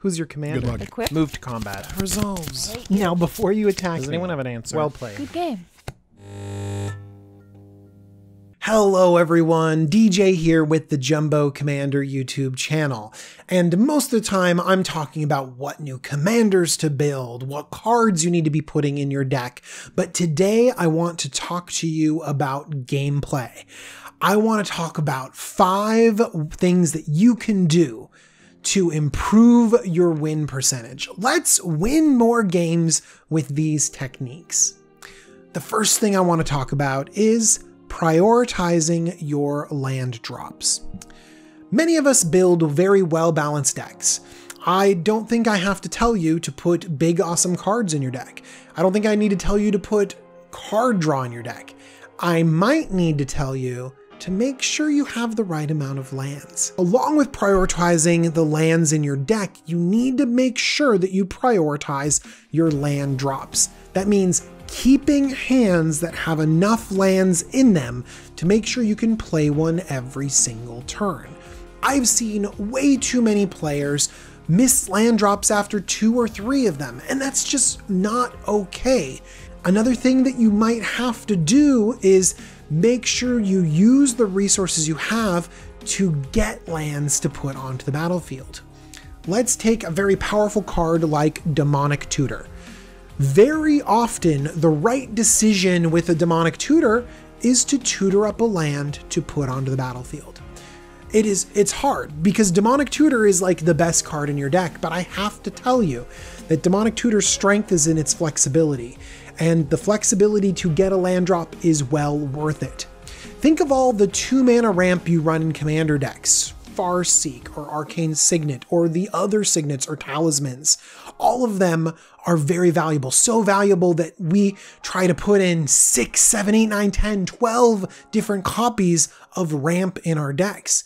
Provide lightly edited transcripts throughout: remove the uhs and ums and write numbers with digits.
Who's your commander? Good luck. Equip. Move to combat. Resolves. Right. Now, before you attack Does me, anyone have an answer? well played. Good game. Hello everyone, DJ here with the Jumbo Commander YouTube channel. And most of the time I'm talking about what new commanders to build, what cards you need to be putting in your deck. But today I want to talk to you about gameplay. I want to talk about 5 things that you can do to improve your win percentage. Let's win more games with these techniques. The first thing I want to talk about is prioritizing your land drops. Many of us build very well-balanced decks. I don't think I have to tell you to put big awesome cards in your deck. I don't think I need to tell you to put card draw in your deck. I might need to tell you to make sure you have the right amount of lands. Along with prioritizing the lands in your deck, you need to make sure that you prioritize your land drops. That means keeping hands that have enough lands in them to make sure you can play one every single turn. I've seen way too many players miss land drops after 2 or 3 of them, and that's just not okay. Another thing that you might have to do is make sure you use the resources you have to get lands to put onto the battlefield. Let's take a very powerful card like Demonic Tutor. Very often, the right decision with a Demonic Tutor is to tutor up a land to put onto the battlefield. It's hard because Demonic Tutor is like the best card in your deck, but I have to tell you that Demonic Tutor's strength is in its flexibility, and the flexibility to get a land drop is well worth it. Think of all the 2-mana ramp you run in commander decks, Farseek or Arcane Signet or the other signets or talismans. All of them are very valuable, so valuable that we try to put in 6, 7, 8, 9, 10, 12 different copies of ramp in our decks.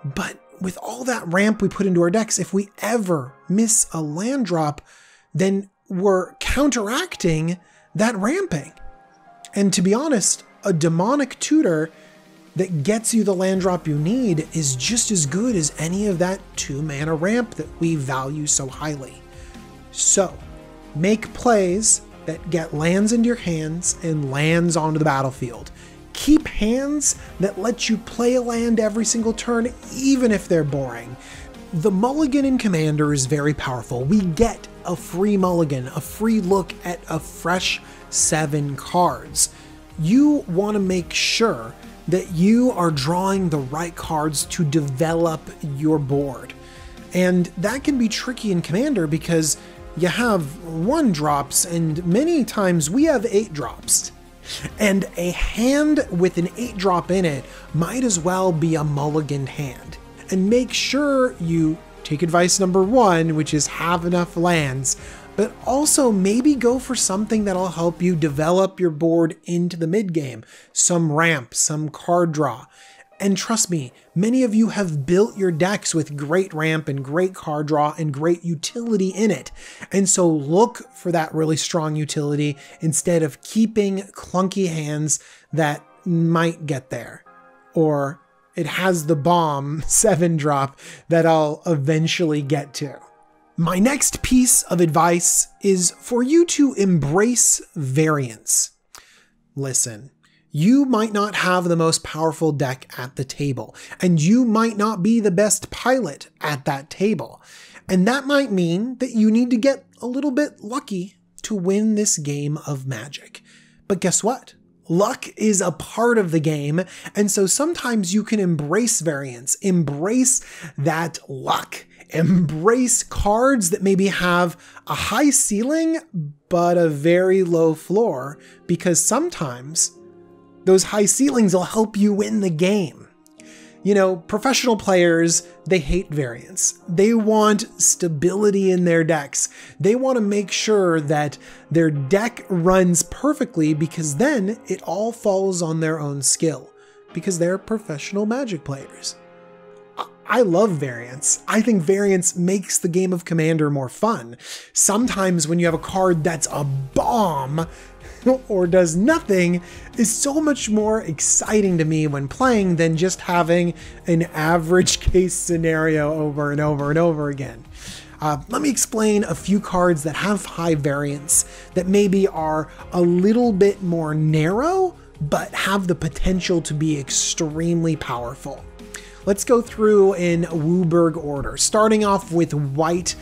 But with all that ramp we put into our decks, if we ever miss a land drop, then we're counteracting that ramping. And to be honest, a Demonic Tutor that gets you the land drop you need is just as good as any of that 2-mana ramp that we value so highly. So, make plays that get lands into your hands and lands onto the battlefield. Keep hands that let you play a land every single turn, even if they're boring. The mulligan in Commander is very powerful. We get a free mulligan, a free look at a fresh 7 cards. You want to make sure that you are drawing the right cards to develop your board. And that can be tricky in Commander because you have 1 drops and many times we have 8 drops. And a hand with an 8 drop in it might as well be a mulliganed hand. And make sure you take advice number 1, which is have enough lands, but also maybe go for something that'll help you develop your board into the mid game. Some ramp, some card draw. And trust me, many of you have built your decks with great ramp and great card draw and great utility in it. And so look for that really strong utility instead of keeping clunky hands that might get there. Or it has the bomb 7 drop that I'll eventually get to. My next piece of advice is for you to embrace variance. Listen. You might not have the most powerful deck at the table, and you might not be the best pilot at that table. And that might mean that you need to get a little bit lucky to win this game of Magic. But guess what? Luck is a part of the game, and so sometimes you can embrace variance, embrace that luck, embrace cards that maybe have a high ceiling but a very low floor, because sometimes those high ceilings will help you win the game. You know, professional players, they hate variance. They want stability in their decks. They want to make sure that their deck runs perfectly because then it all falls on their own skill because they're professional Magic players. I love variance. I think variance makes the game of Commander more fun. Sometimes when you have a card that's a bomb, or does nothing is so much more exciting to me when playing than just having an average case scenario over and over and over again. Let me explain a few cards that have high variance that maybe are a little bit more narrow, but have the potential to be extremely powerful. Let's go through in WUBRG order. Starting off with white,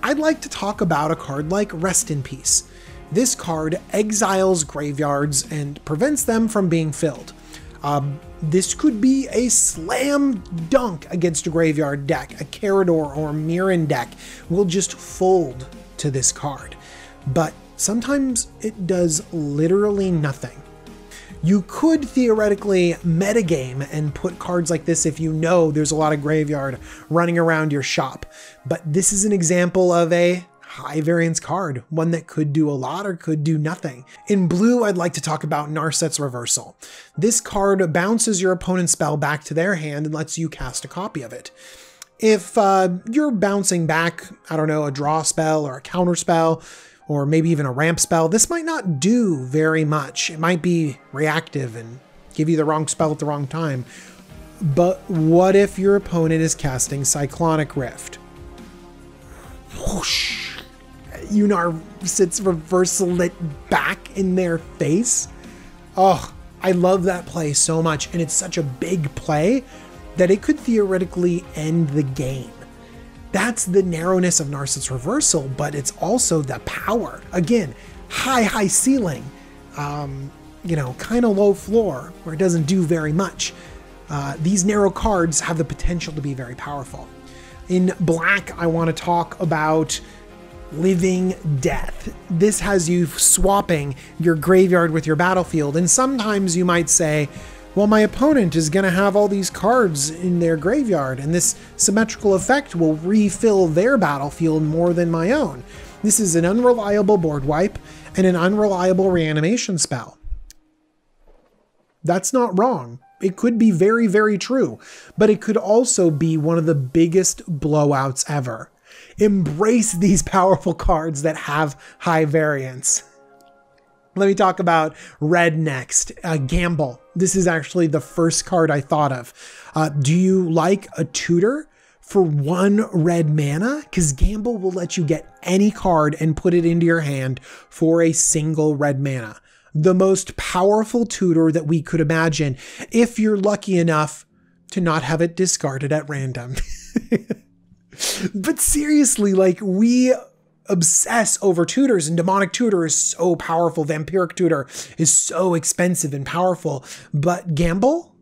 I'd like to talk about a card like Rest in Peace. This card exiles graveyards and prevents them from being filled. This could be a slam dunk against a graveyard deck. A Carador or Mirren deck will just fold to this card. But sometimes it does literally nothing. You could theoretically metagame and put cards like this if you know there's a lot of graveyard running around your shop. But this is an example of a high variance card, one that could do a lot or could do nothing. In blue, I'd like to talk about Narset's Reversal. This card bounces your opponent's spell back to their hand and lets you cast a copy of it. If you're bouncing back, I don't know, a draw spell or a counter spell, or maybe even a ramp spell, this might not do very much. It might be reactive and give you the wrong spell at the wrong time. But what if your opponent is casting Cyclonic Rift? Whoosh! Narset's Reversal it back in their face. Oh, I love that play so much, and it's such a big play that it could theoretically end the game. That's the narrowness of Narset's Reversal, but it's also the power. Again, high ceiling, kind of low floor where it doesn't do very much. These narrow cards have the potential to be very powerful. In black, I want to talk about Living Death. This has you swapping your graveyard with your battlefield, and sometimes you might say, well, my opponent is going to have all these cards in their graveyard, and this symmetrical effect will refill their battlefield more than my own. This is an unreliable board wipe and an unreliable reanimation spell. That's not wrong. It could be very, very true, but it could also be one of the biggest blowouts ever. Embrace these powerful cards that have high variance. Let me talk about red next. Gamble. This is actually the first card I thought of. Do you like a Tutor for 1 red mana? Because Gamble will let you get any card and put it into your hand for a single red mana. The most powerful Tutor that we could imagine if you're lucky enough to not have it discarded at random. But seriously, we obsess over Tutors, and Demonic Tutor is so powerful. Vampiric Tutor is so expensive and powerful. But Gamble?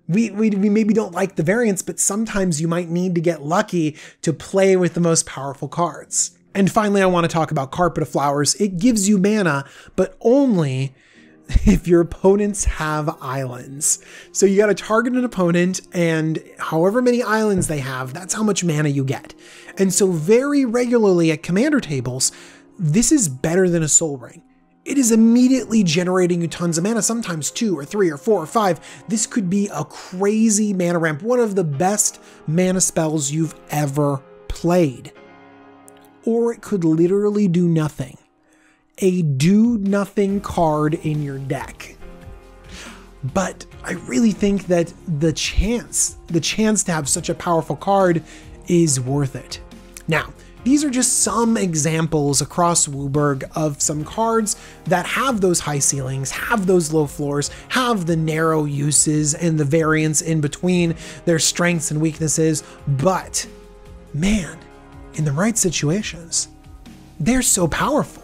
We maybe don't like the variance, but sometimes you might need to get lucky to play with the most powerful cards. And finally, I want to talk about Carpet of Flowers. It gives you mana, but only if your opponents have islands. So you got to target an opponent, and however many islands they have, that's how much mana you get. And so very regularly at commander tables, this is better than a Soul Ring. It is immediately generating you tons of mana, sometimes 2 or 3 or 4 or 5. This could be a crazy mana ramp, one of the best mana spells you've ever played. Or it could literally do nothing. A do-nothing card in your deck. But I really think that the chance to have such a powerful card is worth it. Now, these are just some examples across WUBRG of some cards that have those high ceilings, have those low floors, have the narrow uses and the variance in between their strengths and weaknesses, but man, in the right situations, they're so powerful.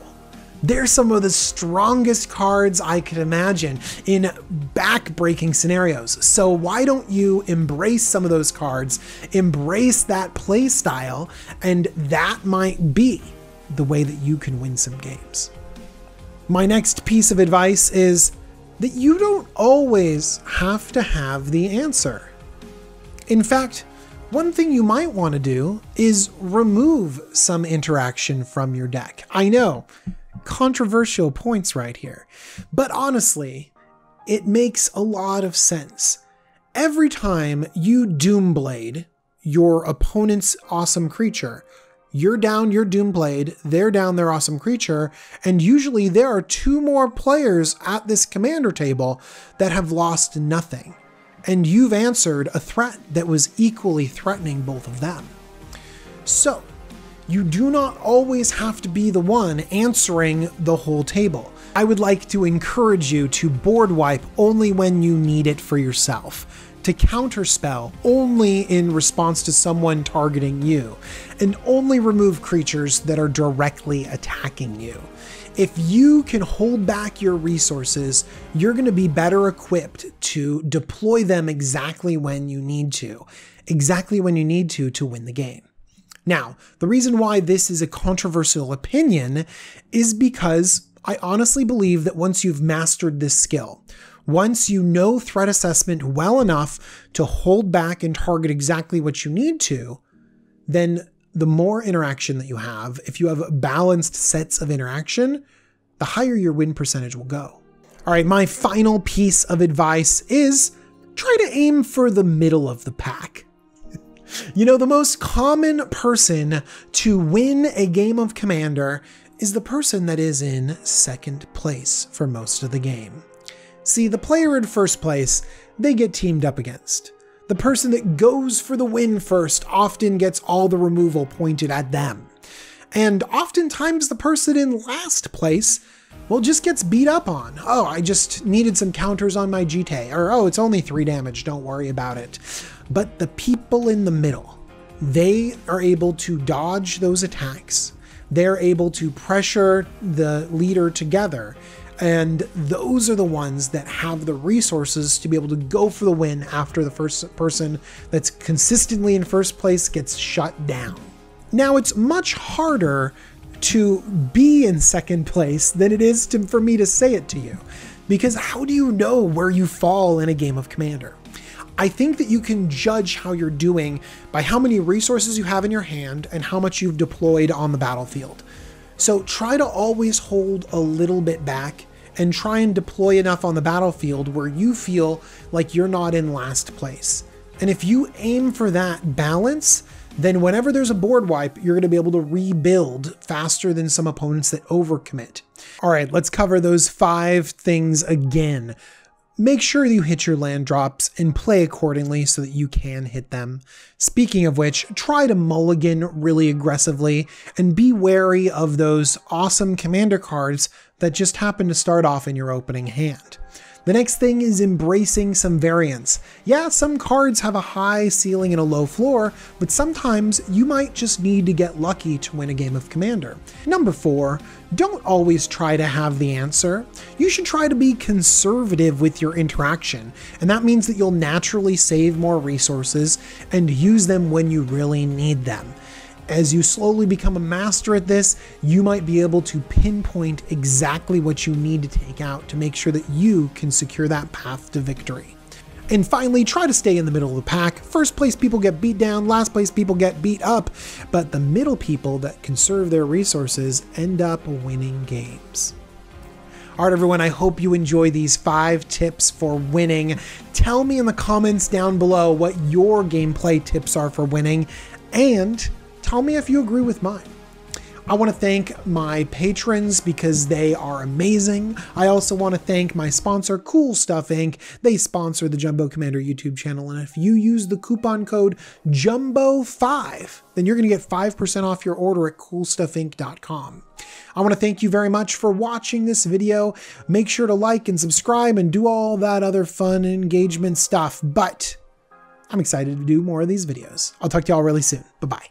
They're some of the strongest cards I could imagine in back-breaking scenarios. So why don't you embrace some of those cards, embrace that play style, and that might be the way that you can win some games. My next piece of advice is that you don't always have to have the answer. In fact, one thing you might want to do is remove some interaction from your deck. I know, controversial points right here, but honestly, it makes a lot of sense. Every time you Doomblade your opponent's awesome creature, you're down your Doomblade, they're down their awesome creature, and usually there are 2 more players at this commander table that have lost nothing. And you've answered a threat that was equally threatening both of them. So, You do not always have to be the one answering the whole table. I would like to encourage you to board wipe only when you need it for yourself, to counterspell only in response to someone targeting you, and only remove creatures that are directly attacking you. If you can hold back your resources, you're going to be better equipped to deploy them exactly when you need to win the game. Now, the reason why this is a controversial opinion is because I honestly believe that once you've mastered this skill, once you know threat assessment well enough to hold back and target exactly what you need to, then the more interaction that you have, if you have balanced sets of interaction, the higher your win percentage will go. All right, my final piece of advice is try to aim for the middle of the pack. You know, the most common person to win a game of Commander is the person that is in second place for most of the game. See, the player in first place, they get teamed up against. The person that goes for the win first often gets all the removal pointed at them. And oftentimes the person in last place, well, just gets beat up on. Oh, I just needed some counters on my GT, or oh, it's only 3 damage, don't worry about it. But the people in the middle, they are able to dodge those attacks. They're able to pressure the leader together. And those are the ones that have the resources to be able to go for the win after the first person that's consistently in first place gets shut down. Now, it's much harder to be in second place than it is for me to say it to you, because how do you know where you fall in a game of Commander? I think that you can judge how you're doing by how many resources you have in your hand and how much you've deployed on the battlefield. So try to always hold a little bit back and try and deploy enough on the battlefield where you feel like you're not in last place. And if you aim for that balance, then whenever there's a board wipe, you're going to be able to rebuild faster than some opponents that overcommit. All right, let's cover those 5 things again. Make sure you hit your land drops and play accordingly so that you can hit them. Speaking of which, try to mulligan really aggressively and be wary of those awesome commander cards that just happen to start off in your opening hand. The next thing is embracing some variance. Yeah, some cards have a high ceiling and a low floor, but sometimes you might just need to get lucky to win a game of Commander. Number 4, don't always try to have the answer. You should try to be conservative with your interaction, and that means that you'll naturally save more resources and use them when you really need them. As you slowly become a master at this, you might be able to pinpoint exactly what you need to take out to make sure that you can secure that path to victory. And finally, try to stay in the middle of the pack. First place people get beat down, last place people get beat up, but the middle people that conserve their resources end up winning games. All right, everyone, I hope you enjoy these 5 tips for winning. Tell me in the comments down below what your gameplay tips are for winning, and tell me if you agree with mine. I want to thank my patrons because they are amazing. I also want to thank my sponsor, Cool Stuff Inc. They sponsor the Jumbo Commander YouTube channel, and if you use the coupon code JUMBO5, then you're going to get 5% off your order at coolstuffinc.com. I want to thank you very much for watching this video. Make sure to like and subscribe and do all that other fun engagement stuff, but I'm excited to do more of these videos. I'll talk to y'all really soon. Bye-bye.